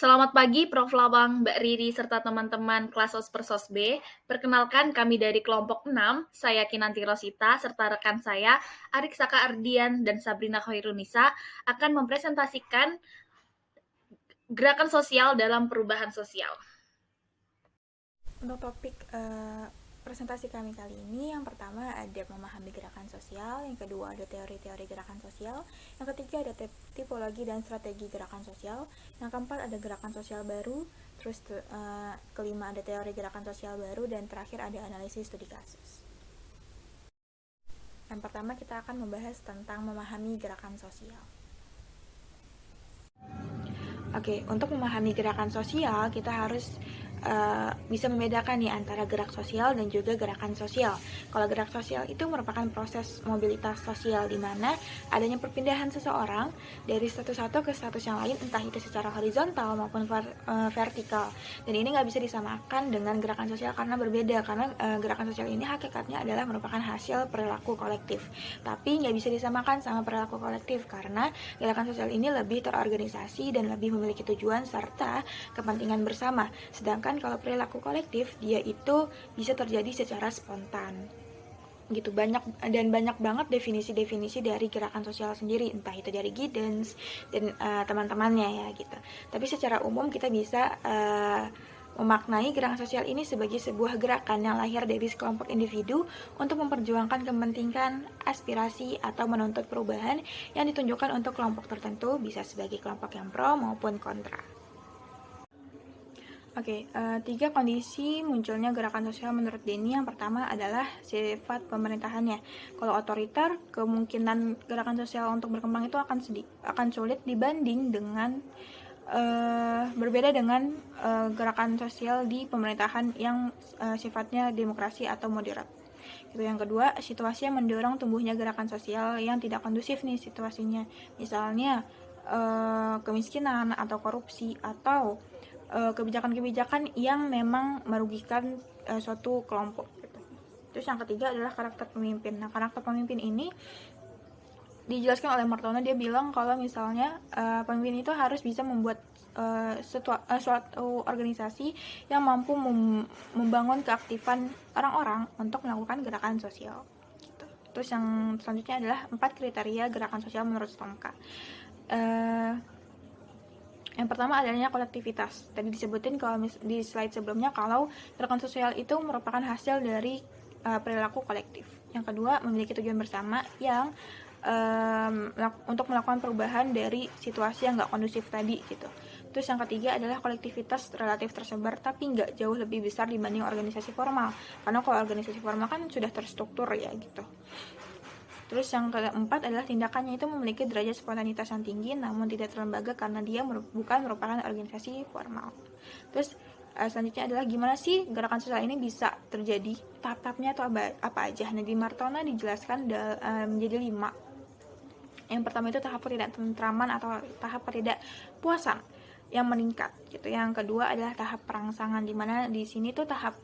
Selamat pagi Prof. Lawang, Mbak Riri, serta teman-teman kelas Sos B. Perkenalkan kami dari kelompok 6, saya Kinanti Rosita, serta rekan saya, Arik Saka Ardian dan Sabrina Khairunisa, akan mempresentasikan gerakan sosial dalam perubahan sosial. Untuk topik presentasi kami kali ini, yang pertama ada memahami gerakan sosial, yang kedua ada teori-teori gerakan sosial, yang ketiga ada tipologi dan strategi gerakan sosial, yang keempat ada gerakan sosial baru, terus kelima ada teori gerakan sosial baru, dan terakhir ada analisis studi kasus. Yang pertama kita akan membahas tentang memahami gerakan sosial. Oke, untuk memahami gerakan sosial kita harus bisa membedakan nih antara gerak sosial dan juga gerakan sosial. Kalau gerak sosial itu merupakan proses mobilitas sosial di mana adanya perpindahan seseorang dari status satu ke status yang lain, entah itu secara horizontal maupun vertikal. Dan ini nggak bisa disamakan dengan gerakan sosial karena berbeda, karena gerakan sosial ini hakikatnya adalah merupakan hasil perilaku kolektif. Tapi nggak bisa disamakan sama perilaku kolektif karena gerakan sosial ini lebih terorganisasi dan lebih memiliki tujuan serta kepentingan bersama. Sedangkan kalau perilaku kolektif dia itu bisa terjadi secara spontan gitu. Banyak banget definisi-definisi dari gerakan sosial sendiri, entah itu dari Giddens dan teman-temannya ya gitu. Tapi secara umum kita bisa memaknai gerakan sosial ini sebagai sebuah gerakan yang lahir dari sekelompok individu untuk memperjuangkan kepentingan, aspirasi, atau menuntut perubahan yang ditunjukkan untuk kelompok tertentu, bisa sebagai kelompok yang pro maupun kontra. Oke, 3 kondisi munculnya gerakan sosial menurut Denny. Yang pertama adalah sifat pemerintahannya. Kalau otoriter, kemungkinan gerakan sosial untuk berkembang itu akan sulit dibanding dengan berbeda dengan gerakan sosial di pemerintahan yang sifatnya demokrasi atau moderat. Itu yang kedua, situasi yang mendorong tumbuhnya gerakan sosial yang tidak kondusif nih situasinya. Misalnya kemiskinan atau korupsi atau kebijakan-kebijakan yang memang merugikan suatu kelompok gitu. Terus yang ketiga adalah karakter pemimpin. Nah, karakter pemimpin ini dijelaskan oleh Martono. Dia bilang kalau misalnya pemimpin itu harus bisa membuat suatu organisasi yang mampu membangun keaktifan orang-orang untuk melakukan gerakan sosial gitu. Terus yang selanjutnya adalah 4 kriteria gerakan sosial menurut Stomka. Yang pertama adanya kolektivitas. Tadi disebutin kalau di slide sebelumnya kalau gerakan sosial itu merupakan hasil dari perilaku kolektif. Yang kedua, memiliki tujuan bersama yang untuk melakukan perubahan dari situasi yang nggak kondusif tadi gitu. Terus yang ketiga adalah kolektivitas relatif tersebar tapi nggak jauh lebih besar dibanding organisasi formal. Karena kalau organisasi formal kan sudah terstruktur ya gitu. Terus yang keempat adalah tindakannya itu memiliki derajat spontanitas yang tinggi namun tidak terlembaga karena dia bukan merupakan organisasi formal. Terus selanjutnya adalah gimana sih gerakan sosial ini bisa terjadi, tahap-tahapnya atau apa aja. Nah, di Martona dijelaskan menjadi 5. Yang pertama itu tahap ketidaktentraman atau tahap ketidakpuasan yang meningkat gitu. Yang kedua adalah tahap perangsangan, di mana di sini tuh tahap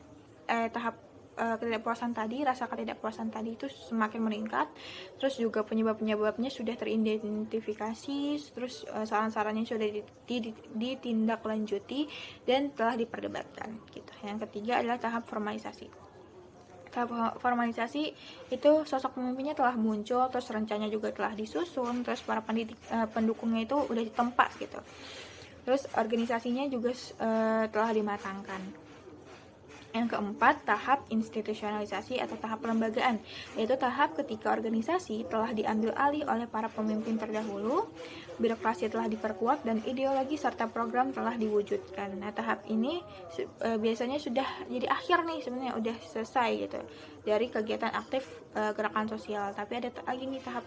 ketidakpuasan tadi, rasa ketidakpuasan tadi itu semakin meningkat. Terus juga penyebab-penyebabnya sudah teridentifikasi, terus saran-sarannya sudah ditindaklanjuti dan telah diperdebatkan gitu. Yang ketiga adalah tahap formalisasi. Tahap formalisasi itu sosok pemimpinnya telah muncul, terus rencananya juga telah disusun, terus para pendukungnya itu udah ditempa gitu. Terus organisasinya juga telah dimatangkan. Yang keempat, tahap institusionalisasi atau tahap pelembagaan, yaitu tahap ketika organisasi telah diambil alih oleh para pemimpin terdahulu, birokrasi telah diperkuat, dan ideologi serta program telah diwujudkan. Nah, tahap ini biasanya sudah jadi akhir nih, sebenarnya udah selesai gitu dari kegiatan aktif gerakan sosial. Tapi ada lagi nih tahap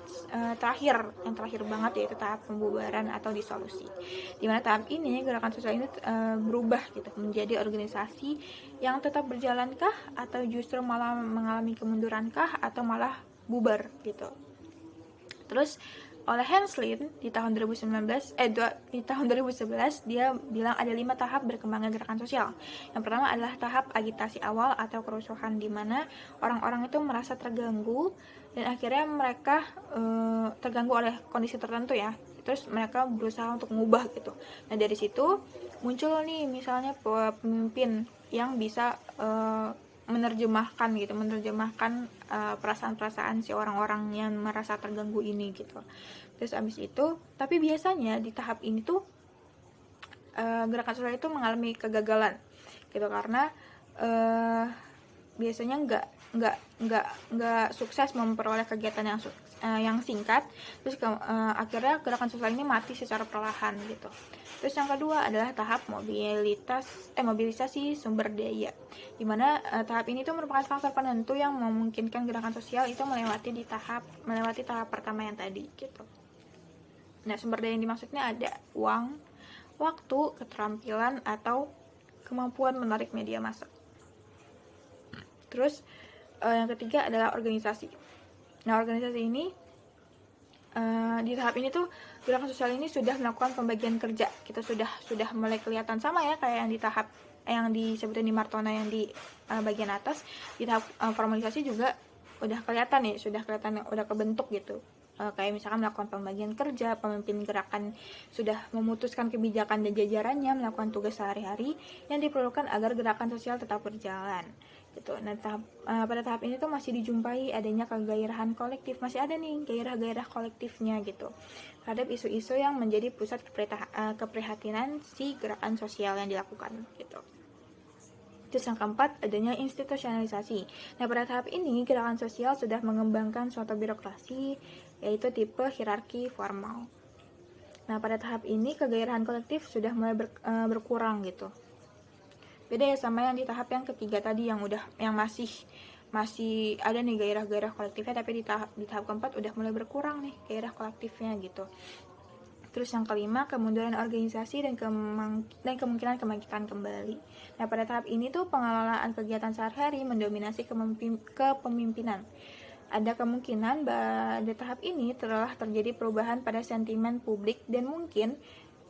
terakhir, yang terakhir banget, yaitu tahap pembubaran atau disolusi. Dimana tahap ini gerakan sosial ini berubah gitu menjadi organisasi yang tetap berjalankah atau justru malah mengalami kemundurankah atau malah bubar gitu. Terus oleh Henslin di tahun 2011 dia bilang ada 5 tahap berkembangnya gerakan sosial. Yang pertama adalah tahap agitasi awal atau kerusuhan, di mana orang-orang itu merasa terganggu dan akhirnya mereka terganggu oleh kondisi tertentu ya. Terus mereka berusaha untuk mengubah gitu. Nah, dari situ muncul nih misalnya pemimpin yang bisa menerjemahkan perasaan-perasaan si orang-orang yang merasa terganggu ini gitu. Terus abis itu, tapi biasanya di tahap ini tuh gerakan sosial itu mengalami kegagalan gitu, karena biasanya nggak sukses memperoleh kegiatan yang singkat. Terus akhirnya gerakan sosial ini mati secara perlahan gitu. Terus yang kedua adalah tahap mobilisasi sumber daya, dimana tahap ini tuh merupakan faktor penentu yang memungkinkan gerakan sosial itu melewati tahap pertama yang tadi gitu. Nah, sumber daya yang dimaksudnya ada uang, waktu, keterampilan, atau kemampuan menarik media massa. Terus yang ketiga adalah organisasi. Nah, organisasi ini di tahap ini tuh gerakan sosial ini sudah melakukan pembagian kerja. Kita sudah mulai kelihatan sama ya kayak yang di tahap yang disebutin di Martona yang di bagian atas. Di tahap formalisasi juga udah kelihatan nih, udah kebentuk gitu. Kayak misalkan melakukan pembagian kerja, pemimpin gerakan sudah memutuskan kebijakan dan jajarannya melakukan tugas sehari-hari yang diperlukan agar gerakan sosial tetap berjalan gitu. Nah, pada tahap ini tuh masih dijumpai adanya kegairahan kolektif, masih ada nih gairah-gairah kolektifnya gitu terhadap isu-isu yang menjadi pusat keprihatinan si gerakan sosial yang dilakukan gitu. Terus yang keempat, adanya institusionalisasi. Nah, pada tahap ini, gerakan sosial sudah mengembangkan suatu birokrasi, yaitu tipe hierarki formal. Nah, pada tahap ini, kegairahan kolektif sudah mulai berkurang gitu. Beda ya sama yang di tahap yang ketiga tadi, yang masih ada nih gairah-gairah kolektifnya, tapi di tahap keempat udah mulai berkurang nih gairah kolektifnya gitu. Terus yang kelima, kemunduran organisasi dan kemungkinan kebangkitan kembali. Nah, pada tahap ini tuh pengelolaan kegiatan sehari-hari mendominasi kepemimpinan. Ada kemungkinan pada tahap ini telah terjadi perubahan pada sentimen publik dan mungkin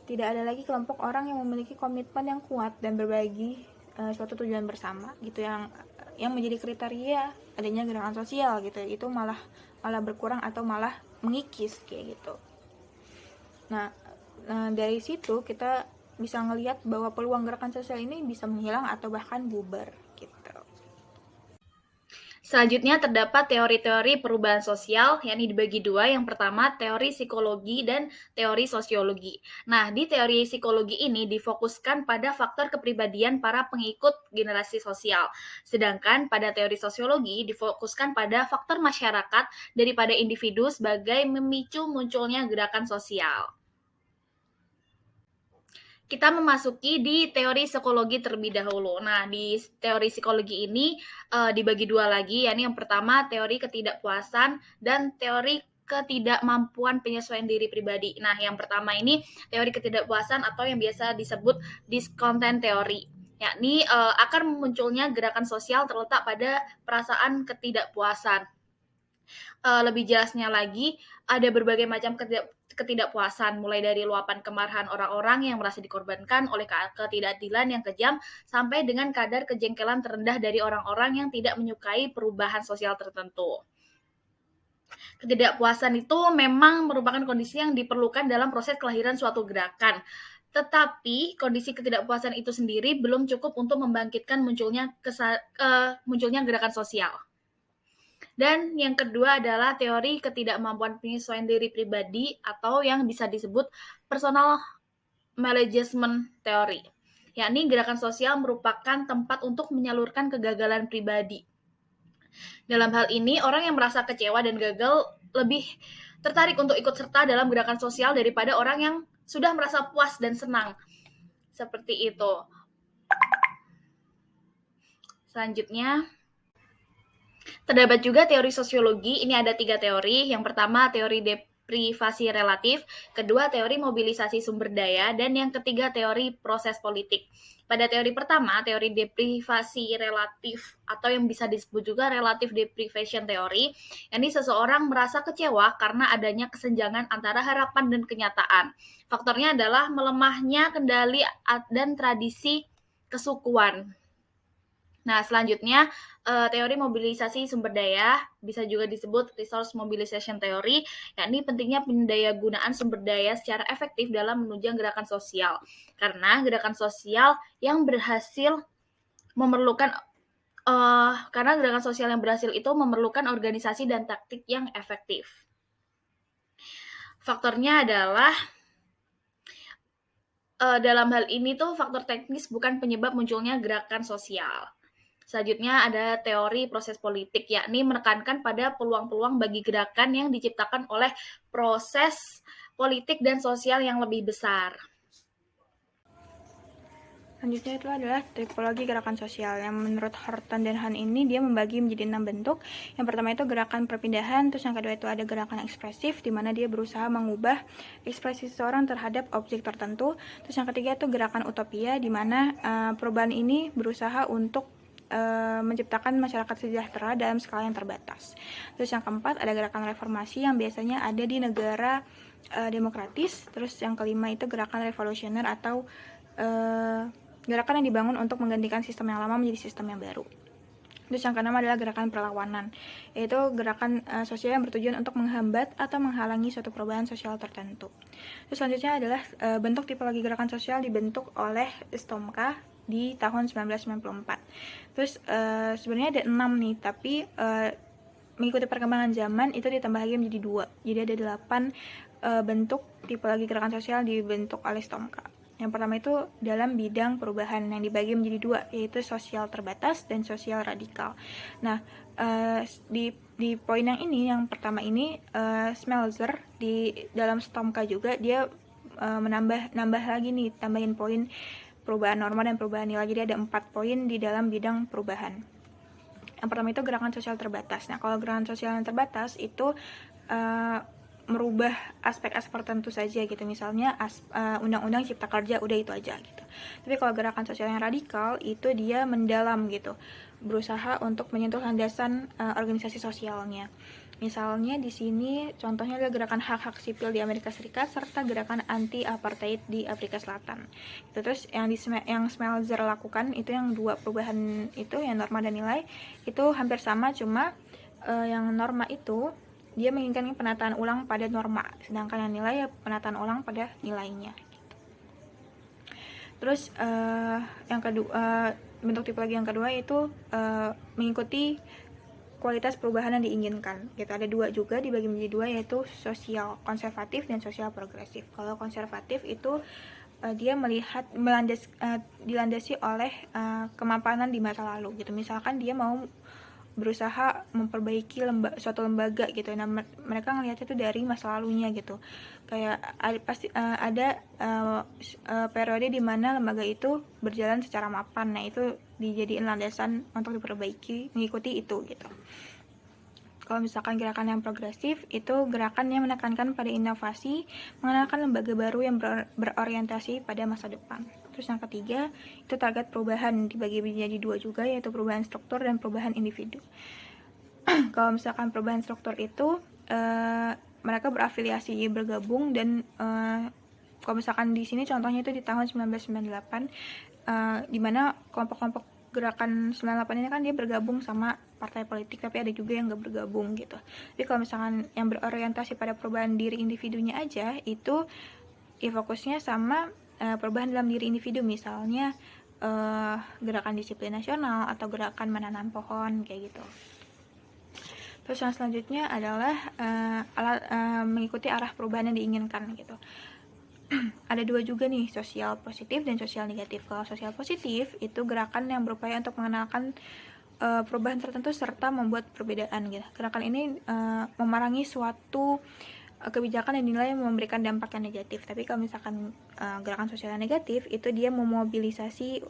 tidak ada lagi kelompok orang yang memiliki komitmen yang kuat dan berbagi suatu tujuan bersama gitu, yang menjadi kriteria adanya gerakan sosial gitu. Itu malah berkurang atau malah mengikis kayak gitu. Nah, dari situ kita bisa ngelihat bahwa peluang gerakan sosial ini bisa menghilang atau bahkan bubar gitu. Selanjutnya terdapat teori-teori perubahan sosial, yakni dibagi dua. Yang pertama, teori psikologi dan teori sosiologi. Nah, di teori psikologi ini difokuskan pada faktor kepribadian para pengikut generasi sosial. Sedangkan pada teori sosiologi difokuskan pada faktor masyarakat daripada individu sebagai memicu munculnya gerakan sosial. Kita memasuki di teori psikologi terlebih dahulu. Nah, di teori psikologi ini dibagi dua lagi, yakni yang pertama teori ketidakpuasan dan teori ketidakmampuan penyesuaian diri pribadi. Nah, yang pertama ini teori ketidakpuasan atau yang biasa disebut discontent teori, yakni akar munculnya gerakan sosial terletak pada perasaan ketidakpuasan. Lebih jelasnya lagi, ada berbagai macam ketidakpuasan, mulai dari luapan kemarahan orang-orang yang merasa dikorbankan oleh ketidakadilan yang kejam, sampai dengan kadar kejengkelan terendah dari orang-orang yang tidak menyukai perubahan sosial tertentu. Ketidakpuasan itu memang merupakan kondisi yang diperlukan dalam proses kelahiran suatu gerakan. Tetapi kondisi ketidakpuasan itu sendiri belum cukup untuk membangkitkan munculnya gerakan sosial. Dan yang kedua adalah teori ketidakmampuan penyesuaian diri pribadi atau yang bisa disebut personal maladjustment theory, yakni gerakan sosial merupakan tempat untuk menyalurkan kegagalan pribadi. Dalam hal ini, orang yang merasa kecewa dan gagal lebih tertarik untuk ikut serta dalam gerakan sosial daripada orang yang sudah merasa puas dan senang. Seperti itu. Selanjutnya, terdapat juga teori sosiologi. Ini ada 3 teori. Yang pertama, teori deprivasi relatif. Kedua, teori mobilisasi sumber daya. Dan yang ketiga, teori proses politik. Pada teori pertama, teori deprivasi relatif atau yang bisa disebut juga relative deprivation theory, yakni seseorang merasa kecewa karena adanya kesenjangan antara harapan dan kenyataan. Faktornya adalah melemahnya kendali dan tradisi kesukuan. Nah, selanjutnya teori mobilisasi sumber daya bisa juga disebut resource mobilization theory, yakni pentingnya pendayagunaan sumber daya secara efektif dalam menunjang gerakan sosial. Karena gerakan sosial yang berhasil memerlukan karena gerakan sosial yang berhasil itu memerlukan organisasi dan taktik yang efektif. Faktornya adalah dalam hal ini tuh faktor teknis bukan penyebab munculnya gerakan sosial. Selanjutnya ada teori proses politik, yakni menekankan pada peluang-peluang bagi gerakan yang diciptakan oleh proses politik dan sosial yang lebih besar. Selanjutnya itu adalah tipologi gerakan sosial yang menurut Horton dan Han ini dia membagi menjadi 6 bentuk. Yang pertama itu gerakan perpindahan, terus yang kedua itu ada gerakan ekspresif di mana dia berusaha mengubah ekspresi seseorang terhadap objek tertentu. Terus yang ketiga itu gerakan utopia di mana perubahan ini berusaha untuk menciptakan masyarakat sejahtera dalam skala yang terbatas. Terus yang keempat ada gerakan reformasi yang biasanya ada di negara demokratis. Terus yang kelima itu gerakan revolusioner atau gerakan yang dibangun untuk menggantikan sistem yang lama menjadi sistem yang baru. Terus yang keenam adalah gerakan perlawanan, yaitu gerakan sosial yang bertujuan untuk menghambat atau menghalangi suatu perubahan sosial tertentu. Terus selanjutnya adalah bentuk tipologi gerakan sosial dibentuk oleh Stomka di tahun 1994. Terus sebenarnya ada 6 nih, tapi mengikuti perkembangan zaman itu ditambah lagi menjadi 2. Jadi ada 8 bentuk tipologi gerakan sosial dibentuk oleh Stomka. Yang pertama itu dalam bidang perubahan yang dibagi menjadi 2, yaitu sosial terbatas dan sosial radikal. Nah, di poin yang ini, yang pertama ini, Smeltzer di dalam Stomka juga dia nambah lagi nih, tambahin poin perubahan norma dan perubahan nilai. Jadi ada 4 poin di dalam bidang perubahan. Yang pertama itu gerakan sosial terbatas. Nah, kalau gerakan sosial yang terbatas itu merubah aspek-aspek tertentu saja gitu, misalnya undang-undang cipta kerja, udah itu aja gitu. Tapi kalau gerakan sosial yang radikal itu dia mendalam gitu, berusaha untuk menyentuh landasan organisasi sosialnya. Misalnya di sini contohnya adalah gerakan hak-hak sipil di Amerika Serikat serta gerakan anti apartheid di Afrika Selatan. Gitu. Terus yang Smeltzer lakukan itu yang 2 perubahan itu, yang norma dan nilai itu hampir sama, cuma yang norma itu dia menginginkan penataan ulang pada norma, sedangkan yang nilai ya penataan ulang pada nilainya. Terus yang kedua, bentuk tipologi yang kedua itu mengikuti kualitas perubahan yang diinginkan. Gitu, ada 2 juga, dibagi menjadi 2, yaitu sosial konservatif dan sosial progresif. Kalau konservatif itu dia dilandasi oleh kemapanan di masa lalu gitu. Misalkan dia mau berusaha memperbaiki suatu lembaga gitu. Nah, mereka ngelihatnya itu dari masa lalunya gitu. Kayak pasti ada periode di mana lembaga itu berjalan secara mapan. Nah, itu dijadiin landasan untuk diperbaiki, mengikuti itu gitu. Kalau misalkan gerakan yang progresif, itu gerakan yang menekankan pada inovasi, mengenalkan lembaga baru yang berorientasi pada masa depan. Terus yang ketiga, itu target perubahan, dibagi menjadi 2 juga, yaitu perubahan struktur dan perubahan individu. Kalau misalkan perubahan struktur itu, mereka berafiliasi, bergabung, dan kalau misalkan di sini contohnya itu di tahun 1998, di mana kelompok-kelompok gerakan 98 ini kan dia bergabung sama partai politik, tapi ada juga yang gak bergabung gitu. Tapi kalau misalkan yang berorientasi pada perubahan diri individunya aja, itu ya fokusnya sama perubahan dalam diri individu, misalnya gerakan disiplin nasional atau gerakan menanam pohon kayak gitu. Terus yang selanjutnya adalah mengikuti arah perubahan yang diinginkan gitu. Ada 2 juga nih, sosial positif dan sosial negatif. Kalau sosial positif itu gerakan yang berupaya untuk mengenalkan perubahan tertentu serta membuat perbedaan gitu. Gerakan ini memerangi suatu kebijakan yang dinilai memberikan dampak yang negatif. Tapi kalau misalkan gerakan sosial yang negatif itu dia memobilisasi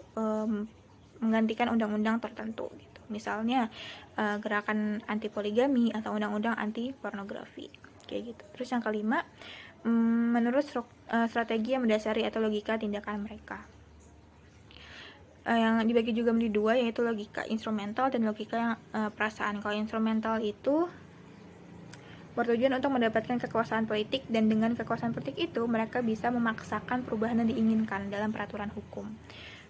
menggantikan undang-undang tertentu gitu. Misalnya gerakan anti poligami atau undang-undang anti pornografi kayak gitu. Terus yang kelima, menurut strategi yang mendasari atau logika tindakan mereka. Yang dibagi juga menjadi 2, yaitu logika instrumental dan logika yang perasaan. Kalau instrumental itu bertujuan untuk mendapatkan kekuasaan politik, dan dengan kekuasaan politik itu mereka bisa memaksakan perubahan yang diinginkan dalam peraturan hukum.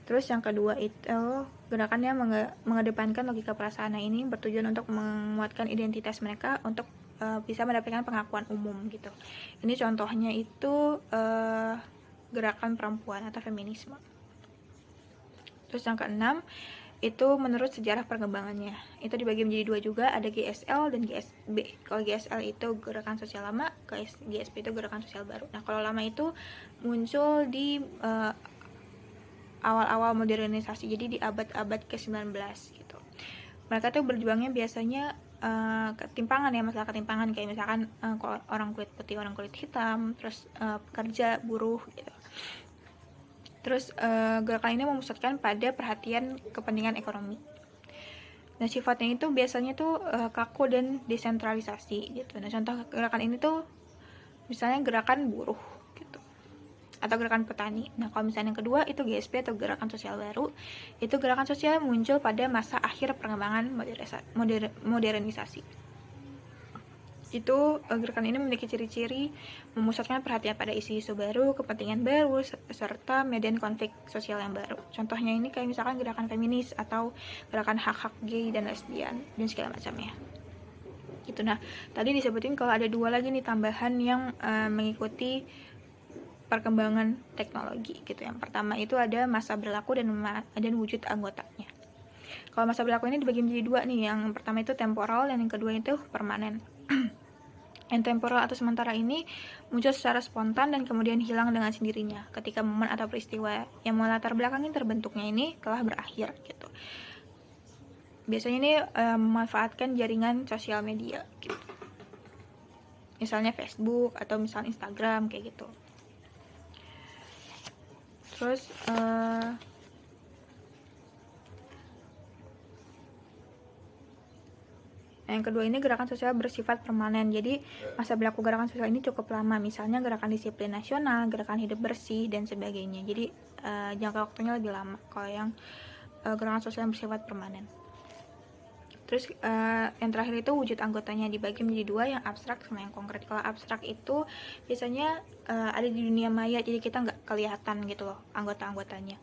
Terus yang kedua itu gerakannya mengedepankan logika perasaan. Nah, ini bertujuan untuk menguatkan identitas mereka untuk bisa mendapatkan pengakuan umum gitu. Ini contohnya itu gerakan perempuan atau feminisme. Terus yang keenam itu menurut sejarah perkembangannya. Itu dibagi menjadi dua juga, ada GSL dan GSB. Kalau GSL itu gerakan sosial lama, GSB itu gerakan sosial baru. Nah, kalau lama itu muncul di awal-awal modernisasi, jadi di abad-abad ke-19 gitu. Mereka tuh berjuangnya biasanya ketimpangan ya, masalah ketimpangan kayak misalkan orang kulit putih, orang kulit hitam, terus pekerja, buruh gitu. Terus gerakan ini memusatkan pada perhatian kepentingan ekonomi. Nah, sifatnya itu biasanya tuh kaku dan desentralisasi gitu. Nah, contoh gerakan ini tuh misalnya gerakan buruh gitu, atau gerakan petani. Nah, kalau misalnya yang kedua itu GSP atau gerakan sosial baru, itu gerakan sosial muncul pada masa akhir pengembangan modernisasi. Itu gerakan ini memiliki ciri-ciri memusatkan perhatian pada isu-isu baru, kepentingan baru, serta medan konflik sosial yang baru. Contohnya ini kayak misalkan gerakan feminis atau gerakan hak-hak gay dan lesbian dan segala macamnya. Gitu. Nah, tadi disebutin kalau ada dua lagi nih tambahan yang mengikuti perkembangan teknologi gitu. Yang pertama itu ada masa berlaku dan wujud anggotanya. Kalau masa berlaku ini dibagi menjadi dua nih. Yang pertama itu temporal dan yang kedua itu permanen. Yang temporal atau sementara ini muncul secara spontan dan kemudian hilang dengan sendirinya ketika momen atau peristiwa yang melatar belakangi terbentuknya ini telah berakhir gitu. Biasanya ini memanfaatkan jaringan sosial media gitu. Misalnya Facebook atau misalnya Instagram kayak gitu. Terus yang kedua ini gerakan sosial bersifat permanen. Jadi masa berlaku gerakan sosial ini cukup lama. Misalnya gerakan disiplin nasional, gerakan hidup bersih dan sebagainya. Jadi jangka waktunya lebih lama kalau yang gerakan sosial yang bersifat permanen. Terus yang terakhir itu wujud anggotanya dibagi menjadi dua, yang abstrak sama yang konkret. Kalau abstrak itu biasanya ada di dunia maya, jadi kita nggak kelihatan gitu loh anggota-anggotanya.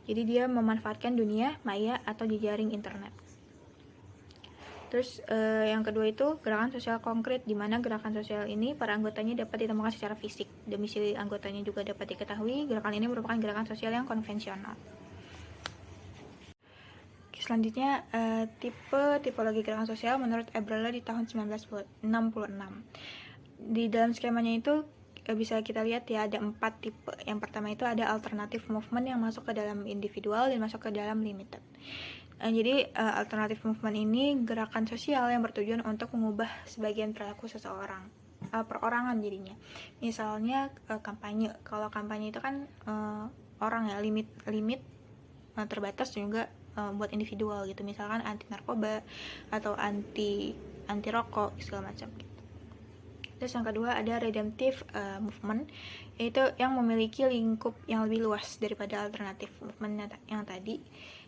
Jadi dia memanfaatkan dunia maya atau jejaring internet. Terus yang kedua itu gerakan sosial konkret, di mana gerakan sosial ini para anggotanya dapat ditemukan secara fisik, domisili anggotanya juga dapat diketahui. Gerakan ini merupakan gerakan sosial yang konvensional. Selanjutnya tipologi gerakan sosial menurut Eberle di tahun 1966. Di dalam skemanya itu bisa kita lihat ya ada 4 tipe. Yang pertama itu ada alternative movement yang masuk ke dalam individual dan masuk ke dalam limited. Jadi alternative movement ini gerakan sosial yang bertujuan untuk mengubah sebagian perilaku seseorang, perorangan jadinya. Misalnya kampanye. Kalau kampanye itu kan orang ya, limit terbatas juga buat individual gitu. Misalkan anti narkoba atau anti rokok segala macam gitu. Terus yang kedua ada redemptive movement, yaitu yang memiliki lingkup yang lebih luas daripada alternative movement yang tadi.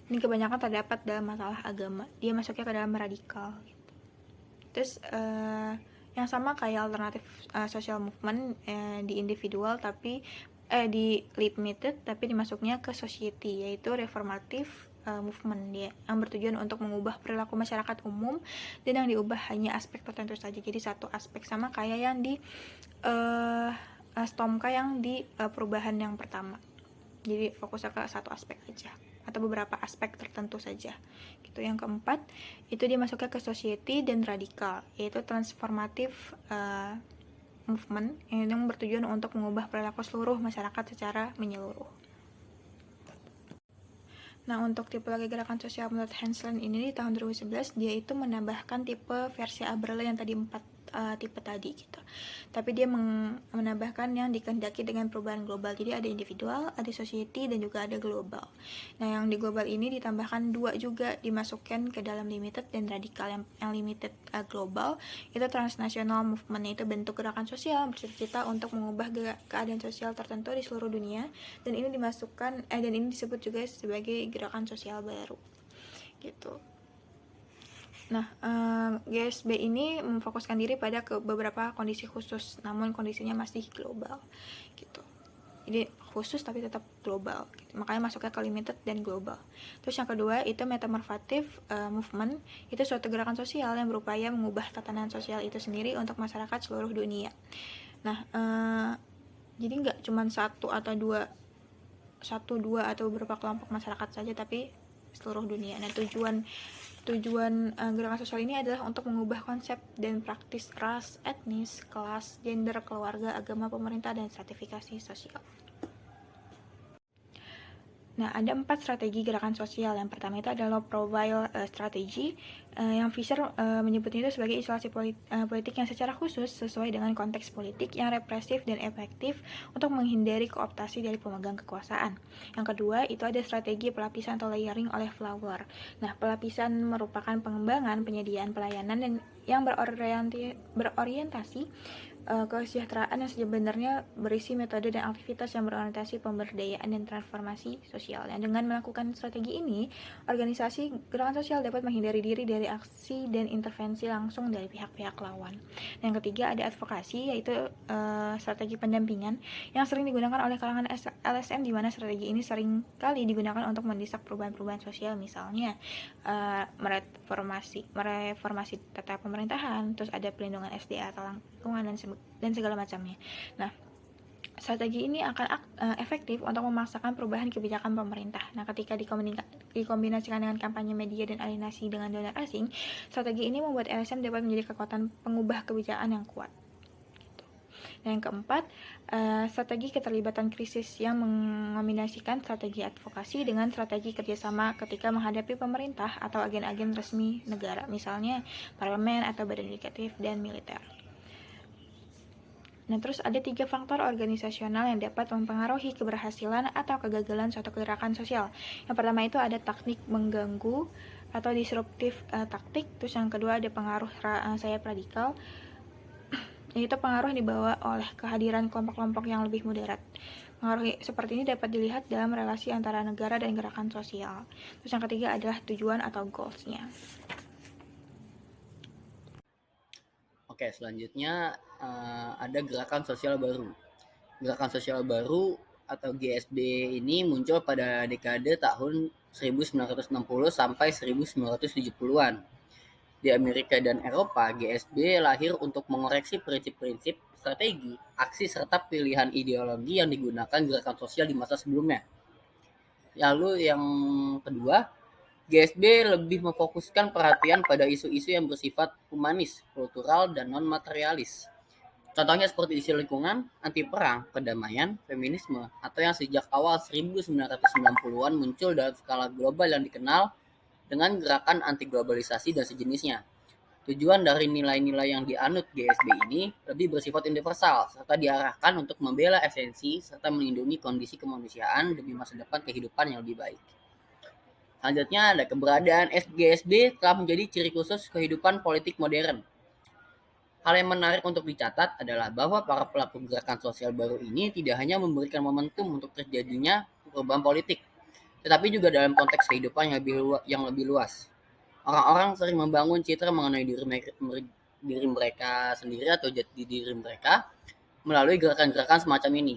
Ini kebanyakan terdapat dalam masalah agama. Dia masuknya ke dalam radikal gitu. Terus yang sama kayak alternative social movement di individual tapi di limited tapi dimasuknya ke society, yaitu reformative movement dia yang bertujuan untuk mengubah perilaku masyarakat umum dan yang diubah hanya aspek tertentu saja. Jadi satu aspek, sama kayak yang di Stomka yang di perubahan yang pertama. Jadi fokusnya ke satu aspek aja atau beberapa aspek tertentu saja gitu. Yang keempat itu dia masuknya ke society dan radikal, yaitu transformative movement yang bertujuan untuk mengubah perilaku seluruh masyarakat secara menyeluruh. Nah, untuk tipologi gerakan sosial menurut Hensland ini di tahun 2011 dia itu menambahkan tipe versi Eberle yang tadi 4 tipe tadi gitu. Tapi dia menambahkan yang dikehendaki dengan perubahan global. Jadi ada individual, ada society, dan juga ada global. Nah, yang di global ini ditambahkan 2 juga, dimasukkan ke dalam limited dan radikal. Yang limited global itu transnational movement, itu bentuk gerakan sosial bercita-cita untuk mengubah keadaan sosial tertentu di seluruh dunia, dan ini dimasukkan dan ini disebut juga sebagai gerakan sosial baru gitu. Nah, GSB ini memfokuskan diri pada beberapa kondisi khusus, namun kondisinya masih global gitu. Jadi khusus tapi tetap global gitu. Makanya masuknya ke limited dan global. Terus yang kedua itu metamorphative movement, itu suatu gerakan sosial yang berupaya mengubah tatanan sosial itu sendiri untuk masyarakat seluruh dunia. Nah, jadi nggak cuma satu dua atau beberapa kelompok masyarakat saja, tapi seluruh dunia. Nah, tujuan gerakan sosial ini adalah untuk mengubah konsep dan praktis ras, etnis, kelas, gender, keluarga, agama, pemerintah, dan stratifikasi sosial. Nah, ada 4 strategi gerakan sosial. Yang pertama itu adalah low profile strategy, yang Fisher menyebutnya itu sebagai isolasi politik yang secara khusus sesuai dengan konteks politik yang represif dan efektif untuk menghindari kooptasi dari pemegang kekuasaan. Yang kedua itu ada strategi pelapisan atau layering oleh Flower. Nah, pelapisan merupakan pengembangan penyediaan pelayanan dan yang berorientasi kesejahteraan yang sebenarnya berisi metode dan aktivitas yang berorientasi pemberdayaan dan transformasi sosial. Dan dengan melakukan strategi ini, organisasi gerakan sosial dapat menghindari diri dari aksi dan intervensi langsung dari pihak-pihak lawan. Dan yang ketiga ada advokasi, yaitu strategi pendampingan yang sering digunakan oleh kalangan LSM, di mana strategi ini sering kali digunakan untuk mendesak perubahan-perubahan sosial, misalnya mereformasi tata pemerintahan, terus ada pelindungan SDA atau lingkungan dan segala macamnya. Nah, strategi ini akan efektif untuk memaksakan perubahan kebijakan pemerintah. Nah, ketika dikombinasikan dengan kampanye media dan alienasi dengan donor asing, strategi ini membuat LSM dapat menjadi kekuatan pengubah kebijakan yang kuat. Dan yang keempat, strategi keterlibatan krisis yang mengombinasikan strategi advokasi dengan strategi kerjasama ketika menghadapi pemerintah atau agen-agen resmi negara, misalnya parlemen atau badan yudikatif dan militer. Nah, terus ada 3 faktor organisasional yang dapat mempengaruhi keberhasilan atau kegagalan suatu gerakan sosial. Yang pertama itu ada taktik mengganggu atau disruptif taktik. Terus yang kedua ada pengaruh sayap radikal, yaitu pengaruh yang dibawa oleh kehadiran kelompok-kelompok yang lebih moderat. Pengaruh seperti ini dapat dilihat dalam relasi antara negara dan gerakan sosial. Terus yang ketiga adalah tujuan atau goals-nya. Oke, selanjutnya ada gerakan sosial baru. Gerakan sosial baru atau GSB ini muncul pada dekade tahun 1960 sampai 1970-an. Di Amerika dan Eropa, GSB lahir untuk mengoreksi prinsip-prinsip, strategi, aksi, serta pilihan ideologi yang digunakan gerakan sosial di masa sebelumnya. Lalu yang kedua, GSB lebih memfokuskan perhatian pada isu-isu yang bersifat humanis, kultural, dan non-materialis. Contohnya seperti isu lingkungan, anti perang, kedamaian, feminisme, atau yang sejak awal 1990-an muncul dalam skala global yang dikenal dengan gerakan anti globalisasi dan sejenisnya. Tujuan dari nilai-nilai yang dianut GSB ini lebih bersifat universal, serta diarahkan untuk membela esensi serta melindungi kondisi kemanusiaan demi masa depan kehidupan yang lebih baik. Selanjutnya ada keberadaan GSB telah menjadi ciri khusus kehidupan politik modern. Hal yang menarik untuk dicatat adalah bahwa para pelaku gerakan sosial baru ini tidak hanya memberikan momentum untuk terjadinya perubahan politik, tetapi juga dalam konteks kehidupan yang lebih luas. Orang-orang sering membangun citra mengenai diri mereka sendiri atau jati diri mereka melalui gerakan-gerakan semacam ini.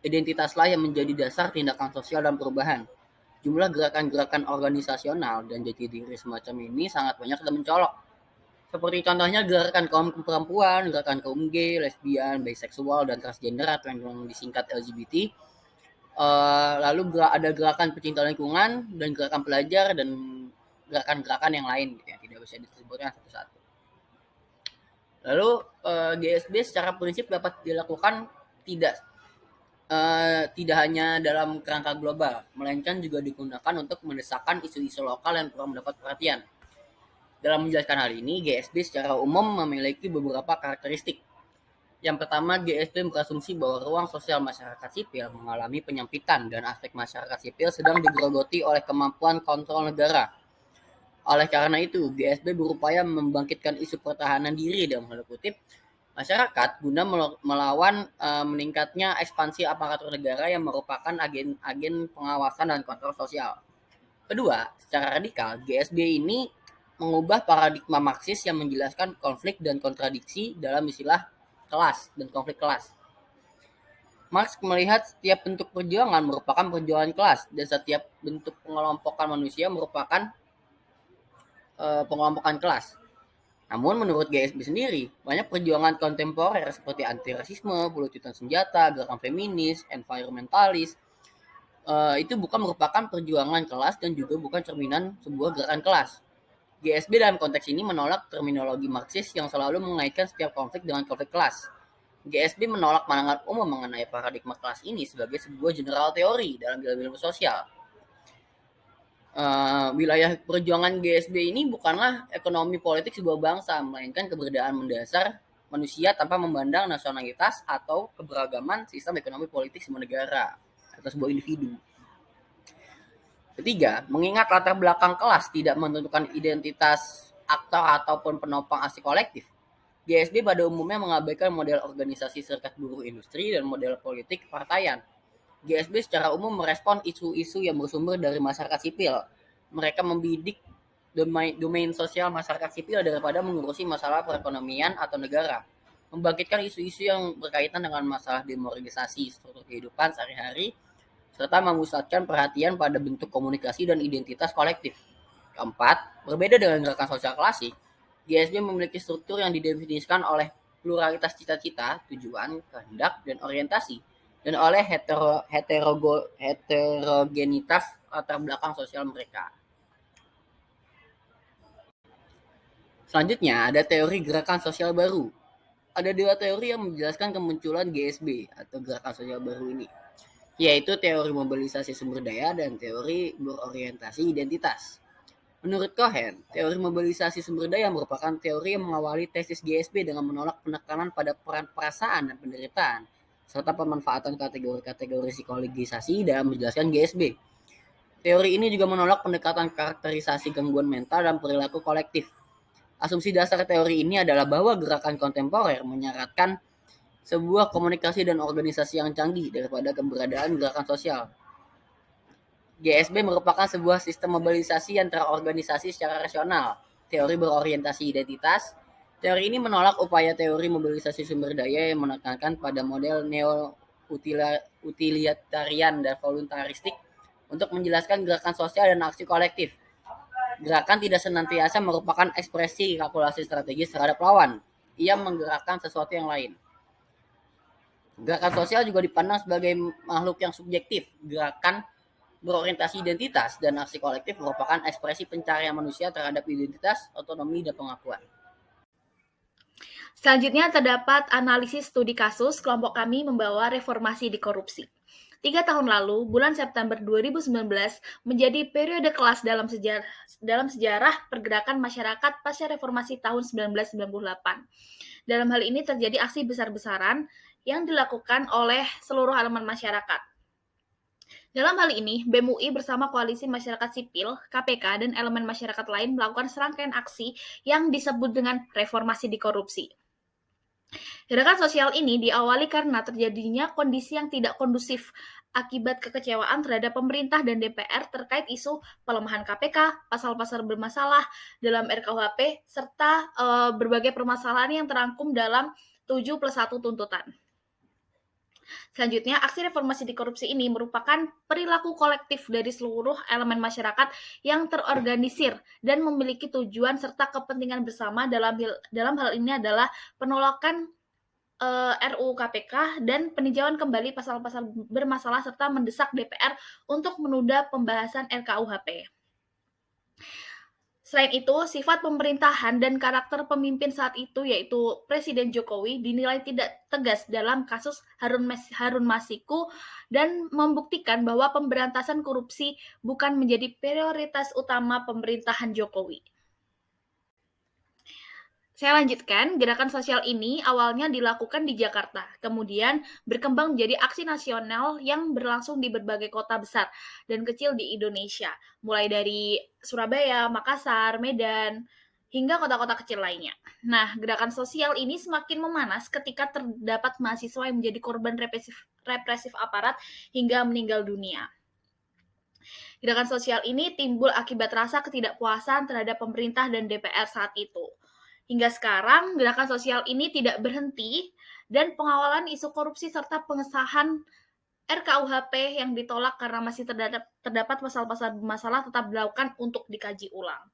Identitaslah yang menjadi dasar tindakan sosial dan perubahan. Jumlah gerakan-gerakan organisasional dan jati diri semacam ini sangat banyak dan mencolok. Seperti contohnya gerakan kaum perempuan, gerakan kaum gay, lesbian, biseksual, dan transgender atau yang disingkat LGBT. Lalu ada gerakan pecinta lingkungan dan gerakan pelajar dan gerakan-gerakan yang lain gitu, yang tidak bisa disebutkan satu-satu. Lalu GSB secara prinsip dapat dilakukan tidak hanya dalam kerangka global, melainkan juga digunakan untuk mendesakkan isu-isu lokal yang kurang mendapat perhatian. Dalam menjelaskan hal ini, GSB secara umum memiliki beberapa karakteristik. Yang pertama, GSB berasumsi bahwa ruang sosial masyarakat sipil mengalami penyempitan dan aspek masyarakat sipil sedang digerogoti oleh kemampuan kontrol negara. Oleh karena itu, GSB berupaya membangkitkan isu pertahanan diri dalam tanda kutip masyarakat guna melawan meningkatnya ekspansi aparatur negara yang merupakan agen pengawasan dan kontrol sosial. Kedua, secara radikal, GSB ini mengubah paradigma Marxis yang menjelaskan konflik dan kontradiksi dalam istilah kelas dan konflik kelas. Marx melihat setiap bentuk perjuangan merupakan perjuangan kelas dan setiap bentuk pengelompokan manusia merupakan pengelompokan kelas. Namun menurut GSB sendiri, banyak perjuangan kontemporer seperti anti-rasisme, pelucutan senjata, gerakan feminis, environmentalis, itu bukan merupakan perjuangan kelas dan juga bukan cerminan sebuah gerakan kelas. GSB dalam konteks ini menolak terminologi Marxis yang selalu mengaitkan setiap konflik dengan konflik kelas. GSB menolak pandangan umum mengenai paradigma kelas ini sebagai sebuah general teori dalam ilmu sosial. Wilayah perjuangan GSB ini bukanlah ekonomi politik sebuah bangsa, melainkan keberadaan mendasar manusia tanpa memandang nasionalitas atau keberagaman sistem ekonomi politik sebuah negara atau sebuah individu. Ketiga, mengingat latar belakang kelas tidak menentukan identitas aktor ataupun penopang aksi kolektif, GSB pada umumnya mengabaikan model organisasi serikat buruh industri dan model politik partaian. GSB secara umum merespon isu-isu yang bersumber dari masyarakat sipil. Mereka membidik domain sosial masyarakat sipil daripada mengurusi masalah perekonomian atau negara. Membangkitkan isu-isu yang berkaitan dengan masalah demoralisasi struktur kehidupan sehari-hari, serta memusatkan perhatian pada bentuk komunikasi dan identitas kolektif. Keempat, berbeda dengan gerakan sosial klasik, GSB memiliki struktur yang didefinisikan oleh pluralitas cita-cita, tujuan, kehendak, dan orientasi, dan oleh heterogenitas latar belakang sosial mereka. Selanjutnya, ada teori gerakan sosial baru. Ada dua teori yang menjelaskan kemunculan GSB atau gerakan sosial baru ini, yaitu teori mobilisasi sumber daya dan teori berorientasi identitas. Menurut Cohen, teori mobilisasi sumber daya merupakan teori yang mengawali tesis GSB dengan menolak penekanan pada peran perasaan dan penderitaan, serta pemanfaatan kategori-kategori psikologisasi dalam menjelaskan GSB. Teori ini juga menolak pendekatan karakterisasi gangguan mental dan perilaku kolektif. Asumsi dasar teori ini adalah bahwa gerakan kontemporer menyaratkan sebuah komunikasi dan organisasi yang canggih daripada keberadaan gerakan sosial. GSB merupakan sebuah sistem mobilisasi yang terorganisasi secara rasional. Teori berorientasi identitas. Teori ini menolak upaya teori mobilisasi sumber daya yang menekankan pada model neo-utilitarian dan voluntaristik untuk menjelaskan gerakan sosial dan aksi kolektif. Gerakan tidak senantiasa merupakan ekspresi kalkulasi strategis terhadap lawan. Ia menggerakkan sesuatu yang lain. Gerakan sosial juga dipandang sebagai makhluk yang subjektif. Gerakan berorientasi identitas dan aksi kolektif merupakan ekspresi pencarian manusia terhadap identitas, otonomi, dan pengakuan. Selanjutnya terdapat analisis studi kasus kelompok kami membawa reformasi di korupsi. 3 tahun lalu, bulan September 2019, menjadi periode kelas dalam sejarah pergerakan masyarakat pasca reformasi tahun 1998. Dalam hal ini terjadi aksi besar-besaran yang dilakukan oleh seluruh elemen masyarakat. Dalam hal ini, BEM UI bersama Koalisi Masyarakat Sipil, KPK, dan elemen masyarakat lain melakukan serangkaian aksi yang disebut dengan reformasi di korupsi. Gerakan sosial ini diawali karena terjadinya kondisi yang tidak kondusif akibat kekecewaan terhadap pemerintah dan DPR terkait isu pelemahan KPK, pasal-pasal bermasalah dalam RKUHP, serta berbagai permasalahan yang terangkum dalam 7+1 tuntutan. Selanjutnya, aksi reformasi di korupsi ini merupakan perilaku kolektif dari seluruh elemen masyarakat yang terorganisir dan memiliki tujuan serta kepentingan bersama. Dalam hal ini adalah penolakan RUU KPK dan peninjauan kembali pasal-pasal bermasalah serta mendesak DPR untuk menunda pembahasan RKUHP. Selain itu, sifat pemerintahan dan karakter pemimpin saat itu, yaitu Presiden Jokowi, dinilai tidak tegas dalam kasus Harun Masiku dan membuktikan bahwa pemberantasan korupsi bukan menjadi prioritas utama pemerintahan Jokowi. Saya lanjutkan, gerakan sosial ini awalnya dilakukan di Jakarta, kemudian berkembang menjadi aksi nasional yang berlangsung di berbagai kota besar dan kecil di Indonesia, mulai dari Surabaya, Makassar, Medan, hingga kota-kota kecil lainnya. Nah, gerakan sosial ini semakin memanas ketika terdapat mahasiswa yang menjadi korban represif aparat hingga meninggal dunia. Gerakan sosial ini timbul akibat rasa ketidakpuasan terhadap pemerintah dan DPR saat itu. Hingga sekarang, gerakan sosial ini tidak berhenti dan pengawalan isu korupsi serta pengesahan RKUHP yang ditolak karena masih terdapat pasal-pasal bermasalah tetap dilakukan untuk dikaji ulang.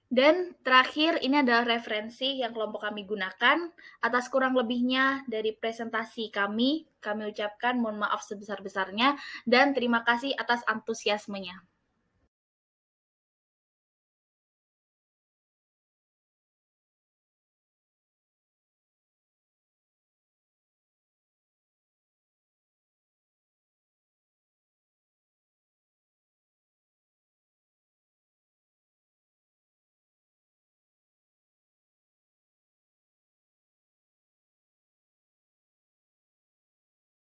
Dan terakhir, ini adalah referensi yang kelompok kami gunakan. Atas kurang lebihnya dari presentasi kami ucapkan mohon maaf sebesar-besarnya dan terima kasih atas antusiasmenya.